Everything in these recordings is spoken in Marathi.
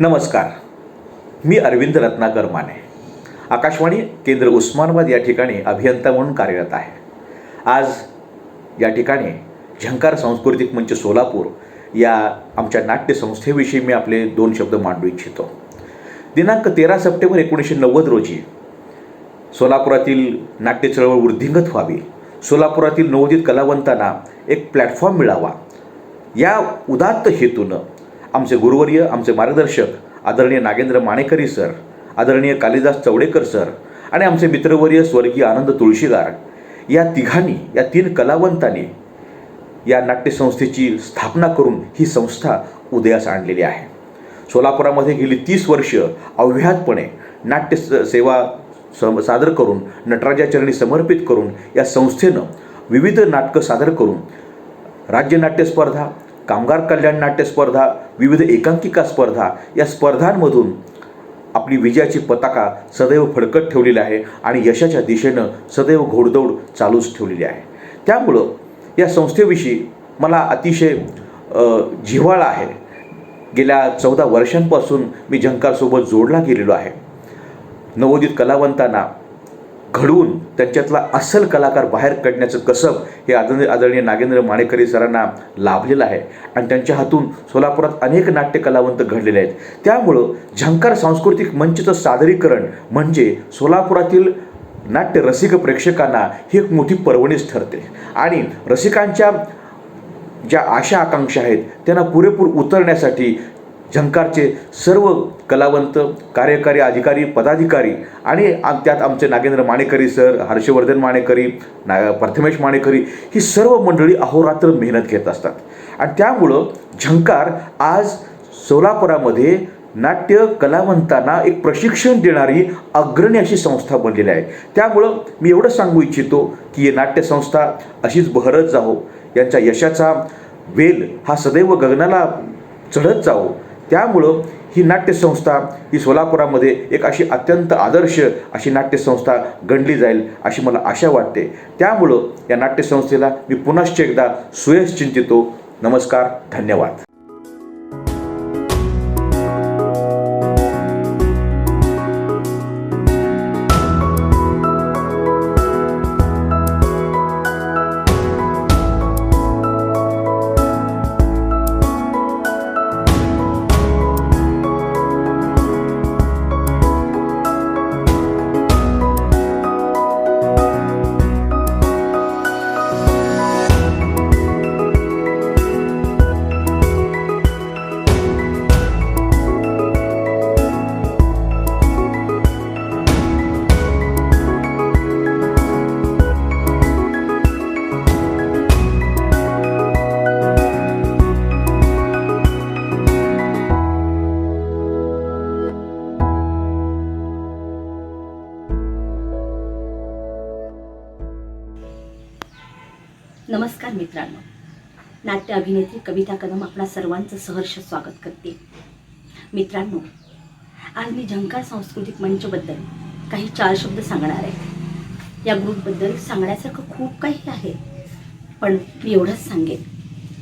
नमस्कार. मी अरविंद रत्नाकर माने, आकाशवाणी केंद्र उस्मानाबाद या ठिकाणी अभियंता म्हणून कार्यरत आहे. आज या ठिकाणी झंकार सांस्कृतिक मंच सोलापूर या आमच्या नाट्यसंस्थेविषयी मी आपले 2 शब्द मांडू इच्छितो. दिनांक 13 सप्टेंबर 1990 रोजी सोलापुरातील नाट्य चळवळ वृद्धिंगत व्हावी, सोलापुरातील नवोदित कलावंतांना एक प्लॅटफॉर्म मिळावा, या उदात्त हेतूनं आमचे गुरुवर्य, आमचे मार्गदर्शक आदरणीय नागेंद्र माणेकरी सर, आदरणीय कालिदास चवडेकर सर आणि आमचे मित्रवर्य स्वर्गीय आनंद तुळशीदार या तिघांनी, या 3 कलावंतांनी या नाट्यसंस्थेची स्थापना करून ही संस्था उदयास आणलेली आहे. सोलापुरामध्ये गेली 30 वर्ष अव्याहतपणे नाट्य सेवा सादर करून, नटराजाचरणी समर्पित करून या संस्थेनं विविध नाटकं सादर करून राज्य नाट्य स्पर्धा, कामगार कल्याण नाट्य स्पर्धा, विविध एकांकिका स्पर्धा या स्पर्धांमधून आपली विजयाची पताका सदैव फडकत ठेवलेली आहे आणि यशाच्या दिशेनं सदैव घोडदौड चालूच ठेवलेली आहे. त्यामुळं या संस्थेविषयी मला अतिशय जिव्हाळा आहे. गेल्या 14 वर्षांपासून मी झंकारसोबत जोडला गेलेलो आहे. नवोदित कलावंतांना घडवून त्यांच्यातला अस्सल कलाकार बाहेर काढण्याचं कसब हे आदरणीय नागेंद्र माणेकरी सरांना लाभलेलं आहे आणि त्यांच्या हातून सोलापुरात अनेक नाट्य कलावंत घडलेले आहेत. त्यामुळं झंकार सांस्कृतिक मंचचं सादरीकरण म्हणजे सोलापुरातील नाट्य रसिक प्रेक्षकांना ही एक मोठी पर्वणीच ठरते आणि रसिकांच्या ज्या आशा आकांक्षा आहेत त्यांना पुरेपूर उतरण्यासाठी झंकारचे सर्व कलावंत, कार्यकारी अधिकारी, पदाधिकारी आणि त्यात आमचे नागेंद्र माणेकरी सर, हर्षवर्धन माणेकरी, प्रथमेश माणेकरी ही सर्व मंडळी अहोरात्र मेहनत घेत असतात आणि त्यामुळं झंकार आज सोलापुरामध्ये नाट्य कलावंतांना एक प्रशिक्षण देणारी अग्रणी अशी संस्था बनलेली आहे. त्यामुळं मी एवढं सांगू इच्छितो की ही नाट्यसंस्था अशीच बहरत जावो, यांच्या यशाचा वेल हा सदैव गगनाला चढत जावो. त्यामुळं ही नाट्यसंस्था ही सोलापुरामध्ये एक अशी अत्यंत आदर्श अशी नाट्यसंस्था गणली जाईल अशी मला आशा वाटते. त्यामुळं या नाट्यसंस्थेला मी पुनश्च एकदा सुयश चिंतितो. नमस्कार, धन्यवाद. नमस्कार मित्रांनो, नाट्य अभिनेत्री कविता कदम आपणा सर्वांचं सहर्ष स्वागत करते. मित्रांनो, आज मी झंकार सांस्कृतिक मंचबद्दल काही 4 शब्द सांगणार आहे. या ग्रुपबद्दल सांगण्यासारखं खूप काही आहे, पण मी एवढंच सांगेन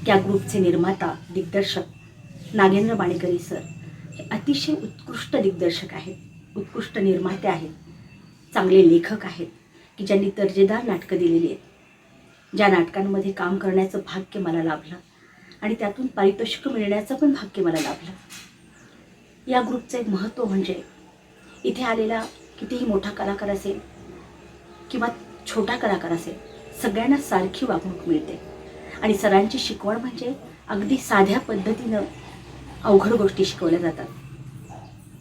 की या ग्रुपचे निर्माता, दिग्दर्शक नागेंद्र माणेकरी सर हे अतिशय उत्कृष्ट दिग्दर्शक आहेत, उत्कृष्ट निर्माते आहेत, चांगले लेखक आहेत की ज्यांनी दर्जेदार नाटकं दिलेली आहेत. ज्या नाटकांमध्ये काम करण्याचं भाग्य मला लाभलं आणि त्यातून पारितोषिक मिळण्याचं पण भाग्य मला लाभलं. या ग्रुपचं एक महत्त्व म्हणजे इथे आलेला कितीही मोठा कलाकार असेल किंवा छोटा कलाकार असेल, सगळ्यांना सारखी वागणूक मिळते आणि सरांची शिकवण म्हणजे अगदी साध्या पद्धतीनं अवघड गोष्टी शिकवल्या जातात.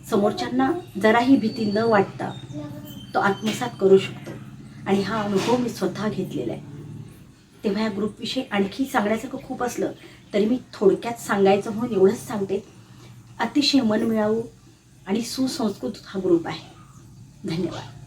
समोरच्यांना जराही भीती न वाटता तो आत्मसात करू शकतो आणि हा अनुभव मी स्वतः घेतलेला आहे. तेव्हा या ग्रुपविषयी आणखी सांगण्यासारखं खूप असलं तरी मी थोडक्यात सांगायचं म्हणून एवढंच सांगते, अतिशय मनमिळावू आणि सुसंस्कृत हा ग्रुप आहे. धन्यवाद.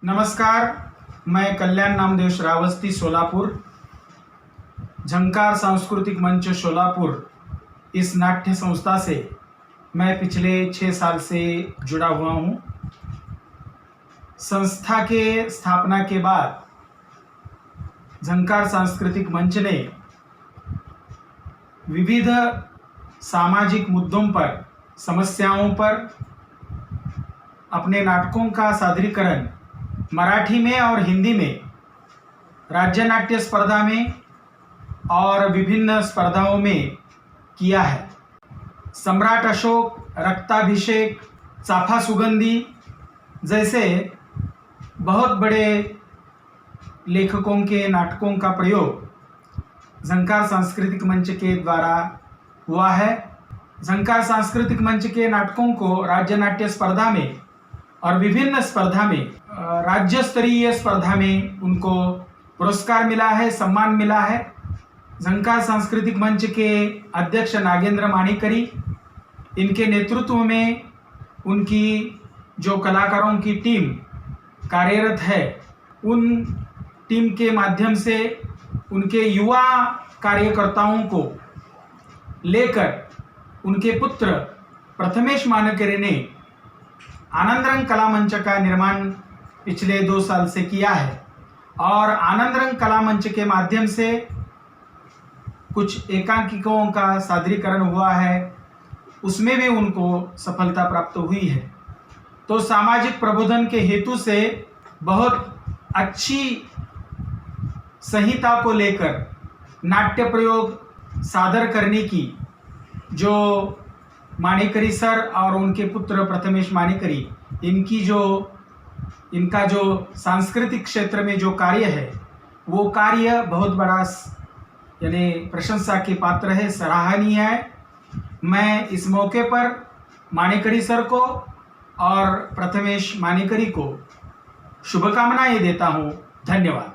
नमस्कार, मैं कल्याण नामदेव श्रावस्ती सोलापुर, झंकार सांस्कृतिक मंच सोलापुर, इस नाट्य संस्था से मैं पिछले 6 साल से जुड़ा हुआ हूँ। संस्था के स्थापना के बाद झंकार सांस्कृतिक मंच ने विविध सामाजिक मुद्दों पर, समस्याओं पर अपने नाटकों का सादरीकरण मराठी में और हिंदी में राज्य नाट्य स्पर्धा में और विभिन्न स्पर्धाओं में किया है। सम्राट अशोक, रक्ताभिषेक, चाफा सुगंधी जैसे बहुत बड़े लेखकों के नाटकों का प्रयोग झंकार सांस्कृतिक मंच के द्वारा हुआ है। झंकार सांस्कृतिक मंच के नाटकों को राज्य नाट्य स्पर्धा में और विभिन्न स्पर्धा में, राज्य स्तरीय स्पर्धा में उनको पुरस्कार मिला है, सम्मान मिला है। झंकार सांस्कृतिक मंच के अध्यक्ष नागेंद्र माणिकरी, इनके नेतृत्व में उनकी जो कलाकारों की टीम कार्यरत है, उन टीम के माध्यम से उनके युवा कार्यकर्ताओं को लेकर उनके पुत्र प्रथमेश माणिकरी ने आनंदरंग कला मंच का निर्माण पिछले 2 साल से किया है और आनंदरंग कला मंच के माध्यम से कुछ एकांकिकाओं का सादरीकरण हुआ है, उसमें भी उनको सफलता प्राप्त हुई है। तो सामाजिक प्रबोधन के हेतु से बहुत अच्छी संहिता को लेकर नाट्य प्रयोग सादर करने की जो माणिकरी सर और उनके पुत्र प्रथमेश माणिकरी, इनका जो सांस्कृतिक क्षेत्र में जो कार्य है, वो कार्य बहुत बड़ा यानी प्रशंसा के पात्र है, सराहनीय है। मैं इस मौके पर माणिकरी सर को और प्रथमेश माणिकरी को शुभकामनाएं देता हूँ। धन्यवाद।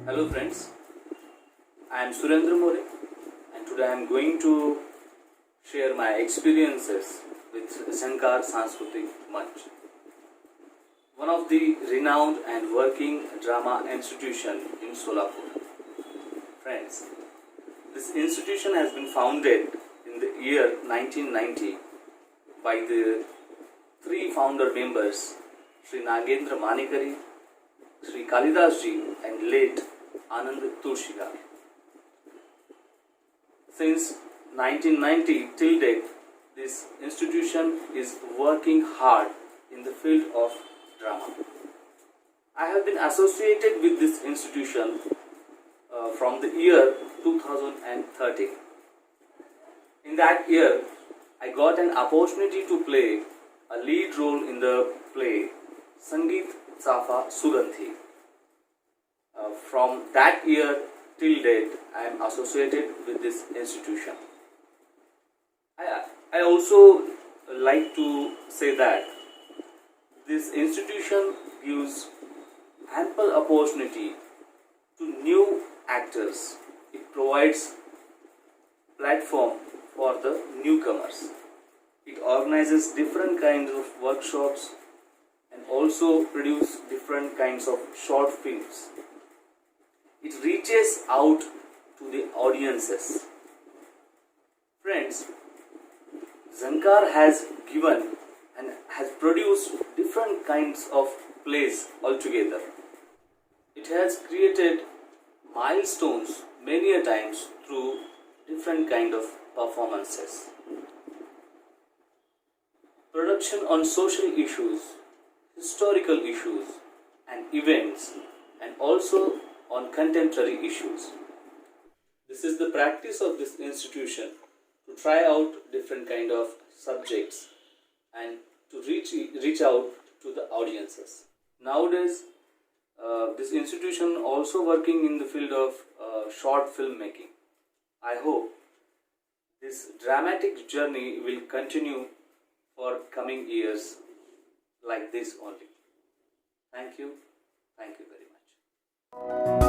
Hello friends, I am Surendra More and today I am going to share my experiences with Shankar Sanskritik Manch, one of the renowned and working drama institution in Solapur. Friends, this institution has been founded in the year 1990 by the 3 founder members, Sri Nagendra Manikari, Sri Kalidas ji and late Anand Tulshikar. Since 1990 till date, this institution is working hard in the field of drama. I have been associated with this institution from the year 2013. In that year, I got an opportunity to play a lead role in the play Sangeet Safa Sugandhi. from that year till date, I am associated with this institution. I also like to say that this institution gives ample opportunity to new actors. It provides platform for the newcomers. It organizes different kinds of workshops and also produce different kinds of short films. It reaches out to the audiences. Friends, Zankar has given and has produced different kinds of plays altogether. It has created milestones many a times through different kind of performances. Production on social issues, historical issues and events, and also on contemporary issues. This is the practice of this institution to try out different kind of subjects and to reach out to the audiences. Nowadays, this institution also working in the field of short filmmaking. I hope this dramatic journey will continue for coming years like this only. Thank you very much.